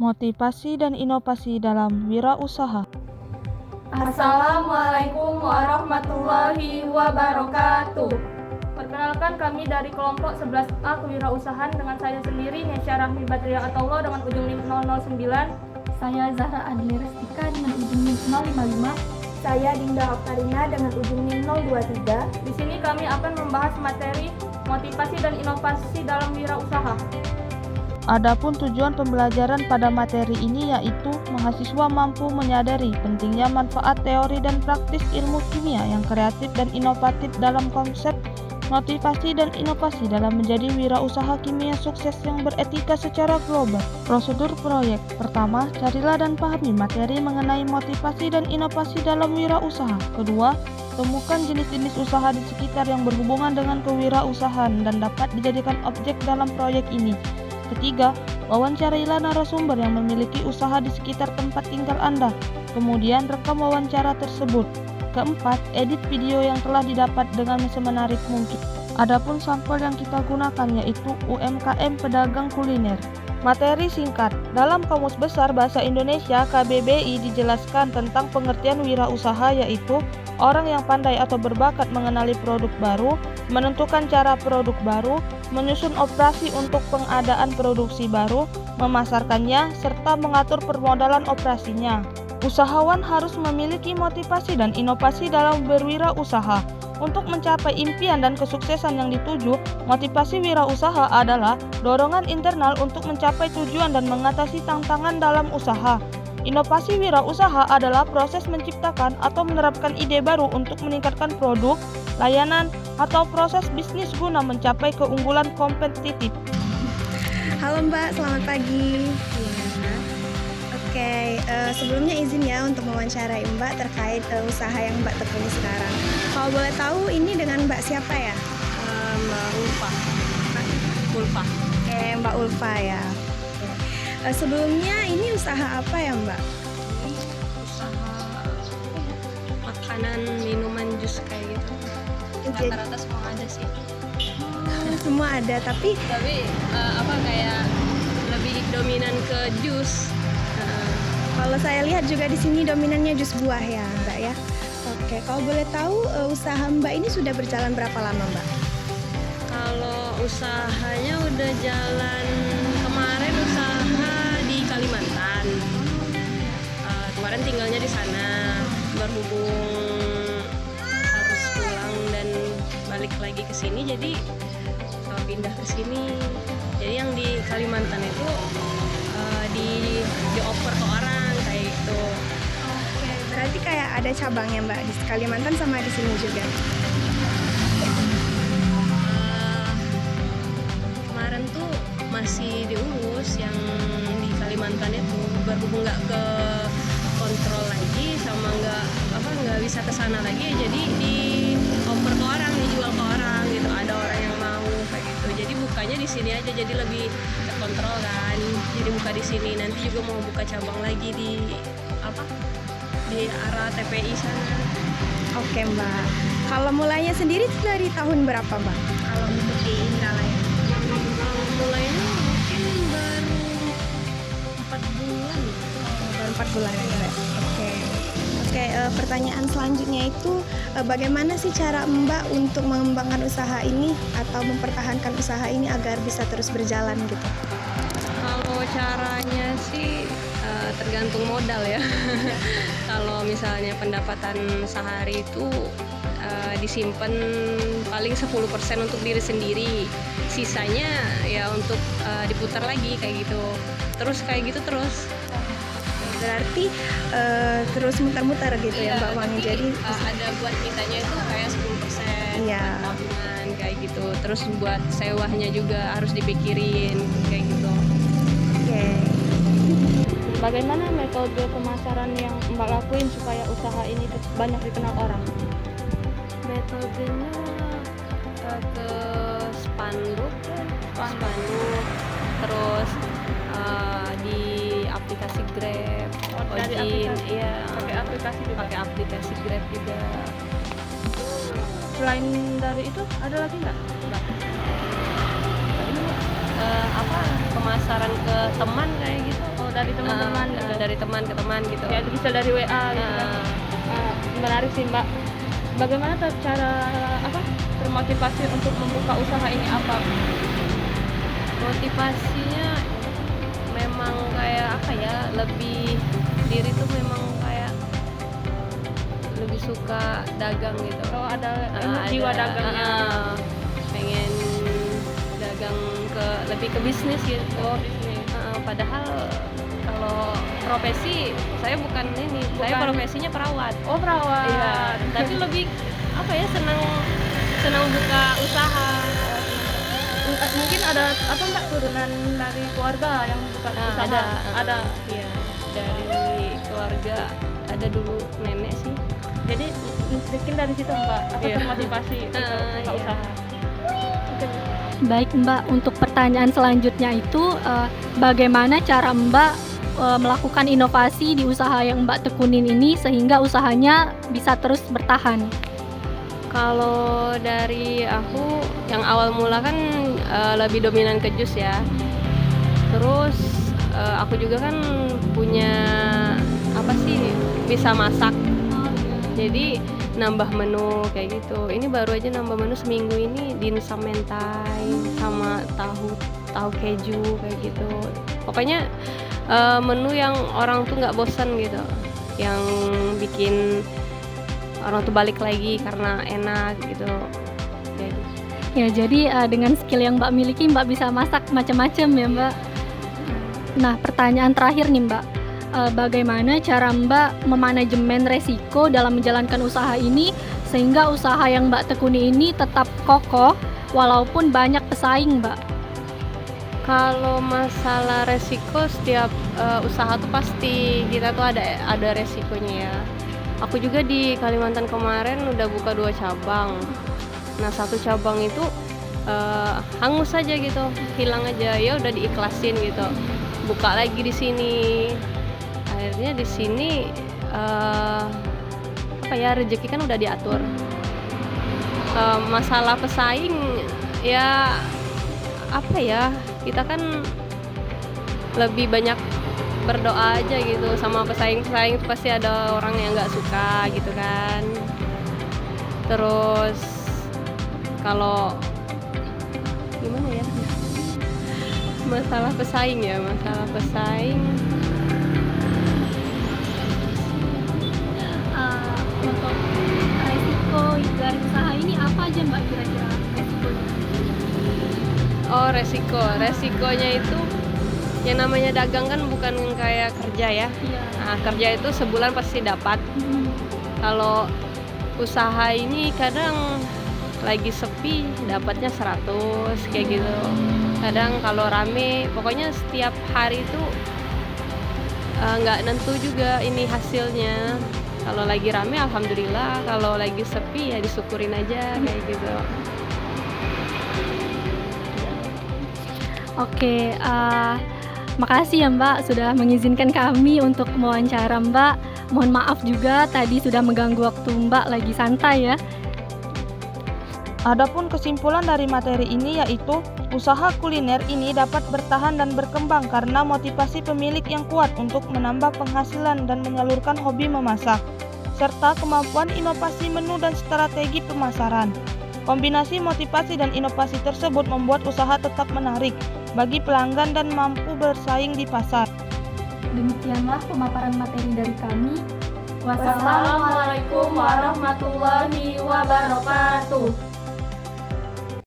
Motivasi dan inovasi dalam wirausaha. Assalamualaikum warahmatullahi wabarakatuh. Perkenalkan, kami dari kelompok 11A Kewirausahaan dengan saya sendiri, Nesya Rahmi Badriah Ataullah dengan ujung NIM 009. Saya Zahra Adli Restika dengan ujung NIM 055. Saya Dinda Oktarina dengan ujung NIM 023. Di sini kami akan membahas materi motivasi dan inovasi dalam wirausaha. Adapun tujuan pembelajaran pada materi ini yaitu mahasiswa mampu menyadari pentingnya manfaat teori dan praktis ilmu kimia yang kreatif dan inovatif dalam konsep motivasi dan inovasi dalam menjadi wirausaha kimia sukses yang beretika secara global. Prosedur proyek. Pertama, carilah dan pahami materi mengenai motivasi dan inovasi dalam wirausaha. Kedua, temukan jenis-jenis usaha di sekitar yang berhubungan dengan kewirausahaan dan dapat dijadikan objek dalam proyek ini. Ketiga, wawancarailah narasumber yang memiliki usaha di sekitar tempat tinggal Anda. Kemudian rekam wawancara tersebut. Keempat, edit video yang telah didapat dengan semenarik mungkin. Adapun sampel yang kita gunakan yaitu UMKM pedagang kuliner. Materi singkat. Dalam Kamus Besar Bahasa Indonesia KBBI dijelaskan tentang pengertian wirausaha yaitu orang yang pandai atau berbakat mengenali produk baru, menentukan cara produk baru, menyusun operasi untuk pengadaan produksi baru, memasarkannya, serta mengatur permodalan operasinya. Usahawan harus memiliki motivasi dan inovasi dalam berwirausaha. Untuk mencapai impian dan kesuksesan yang dituju, motivasi wirausaha adalah dorongan internal untuk mencapai tujuan dan mengatasi tantangan dalam usaha. Inovasi wirausaha adalah proses menciptakan atau menerapkan ide baru untuk meningkatkan produk, layanan, atau proses bisnis guna mencapai keunggulan kompetitif. Halo Mbak, selamat pagi. Oke, sebelumnya izin ya untuk mewawancarai Mbak terkait usaha yang Mbak tekuni sekarang. Kalau boleh tahu ini dengan Mbak siapa ya? Mbak Ulfa. Oke, Mbak Ulfa ya. Sebelumnya ini usaha apa ya Mbak? Usaha makanan, minuman, jus kayak gitu. Rata-rata semua ada sih. Semua ada, tapi kayak lebih dominan ke jus. kalau saya lihat juga di sini dominannya jus buah ya Mbak ya. Oke, kalau boleh tahu usaha Mbak ini sudah berjalan berapa lama Mbak? Kalau usahanya udah jalan, kemarin usaha di Kalimantan. Kemarin tinggalnya di sana, berhubung harus pulang dan balik lagi ke sini, jadi pindah ke sini. Jadi yang di Kalimantan itu dioper ke orang kayak gitu. Oke, berarti kayak ada cabangnya Mbak di Kalimantan sama di sini juga. Kemarin tuh masih diurus yang di Kalimantan itu, berhubung nggak ke kontrol lagi sama nggak bisa ke sana lagi, jadi dioper ke orang, dijual ke orang gitu. Ada orang yang mau kayak gitu, jadi bukanya di sini aja, jadi lebih terkontrol kan. Jadi buka di sini, nanti juga mau buka cabang lagi di arah TPI sana. Oke Mbak, kalau mulainya sendiri dari tahun berapa Mbak? Kalau untuk di Indralaya? Mulainya mungkin baru 4 bulan. Baru 4 bulan ya Mbak? Oke, pertanyaan selanjutnya itu bagaimana sih cara Mbak untuk mengembangkan usaha ini atau mempertahankan usaha ini agar bisa terus berjalan gitu? Kalau caranya sih tergantung modal ya. Kalau misalnya pendapatan sehari itu disimpan paling 10% untuk diri sendiri, sisanya ya untuk diputar lagi kayak gitu. Terus kayak gitu terus. Berarti terus muter-muter gitu ya Mbak uangnya. Jadi ada buat kitanya itu kayak 10% Iya. buat tabungan kayak gitu. Terus buat sewanya juga harus dipikirin kayak gitu. oke. Bagaimana metode pemasaran yang Mbak lakuin supaya usaha ini banyak dikenal orang? Metodenya ke spanduk, terus di aplikasi Grab, Dari Ojin, aplikasi? iya, Pakai aplikasi juga? pakai aplikasi Grab juga. Selain dari itu ada lagi nggak Mbak? Pemasaran ke teman kayak gitu. dari teman-teman gitu. dari teman ke teman gitu. Ya bisa dari WA gitu kan. Menarik sih Mbak. Bagaimana cara termotivasi untuk membuka usaha ini apa? Motivasinya memang kayak lebih diri tuh memang kayak lebih suka dagang gitu. Kalau ada jiwa dagangnya. Pengen dagang lebih ke bisnis gitu. Padahal kalau profesi saya bukan ini, saya profesinya perawat. Oh, perawat. Iya, tapi lebih senang buka usaha. Mungkin ada Mbak turunan dari keluarga yang buka usaha? Ada. Iya, dari keluarga ada dulu nenek sih. Jadi mungkin dari situ Mbak Iya. termotivasi untuk buka usaha. Baik Mbak, untuk pertanyaan selanjutnya itu bagaimana cara Mbak melakukan inovasi di usaha yang Mbak tekunin ini sehingga usahanya bisa terus bertahan? Kalau dari aku yang awal mula kan lebih dominan ke jus ya. Terus aku juga kan punya bisa masak. Jadi nambah menu kayak gitu. Ini baru aja nambah menu seminggu ini dimsum mentai sama tahu keju kayak gitu. Pokoknya menu yang orang tuh nggak bosan gitu, yang bikin orang tuh balik lagi karena enak gitu. Ya, jadi dengan skill yang Mbak miliki, Mbak bisa masak macam-macam ya Mbak. Nah, pertanyaan terakhir nih Mbak, bagaimana cara Mbak memanajemen resiko dalam menjalankan usaha ini sehingga usaha yang Mbak tekuni ini tetap kokoh walaupun banyak pesaing Mbak? Kalau masalah resiko, setiap usaha tuh pasti kita tuh ada resikonya ya. Aku juga di Kalimantan kemarin udah buka 2 cabang. Nah, 1 cabang itu hangus aja gitu, hilang aja, ya udah diikhlasin gitu. Buka lagi di sini. Akhirnya di sini rezeki kan udah diatur. Masalah pesaing ya kita kan lebih banyak berdoa aja gitu. Sama pesaing pasti ada orang yang nggak suka gitu kan. Terus kalau gimana ya, masalah pesaing Untuk resiko dari usaha ini apa aja Mbak kira-kira resikonya? Resikonya itu yang namanya dagang kan bukan kayak kerja ya. Iya. Nah, kerja itu sebulan pasti dapat. Kalau usaha ini kadang lagi sepi dapatnya 100 kayak gitu. Kadang kalau rame, pokoknya setiap hari itu nggak nentu juga ini hasilnya. Kalau lagi rame alhamdulillah, kalau lagi sepi ya disyukurin aja kayak gitu. Oke, makasih ya Mbak sudah mengizinkan kami untuk mewawancara Mbak. Mohon maaf juga tadi sudah mengganggu waktu Mbak lagi santai ya. Adapun kesimpulan dari materi ini yaitu usaha kuliner ini dapat bertahan dan berkembang karena motivasi pemilik yang kuat untuk menambah penghasilan dan menyalurkan hobi memasak, serta kemampuan inovasi menu dan strategi pemasaran. Kombinasi motivasi dan inovasi tersebut membuat usaha tetap menarik bagi pelanggan dan mampu bersaing di pasar. Demikianlah pemaparan materi dari kami. Wassalamualaikum warahmatullahi wabarakatuh.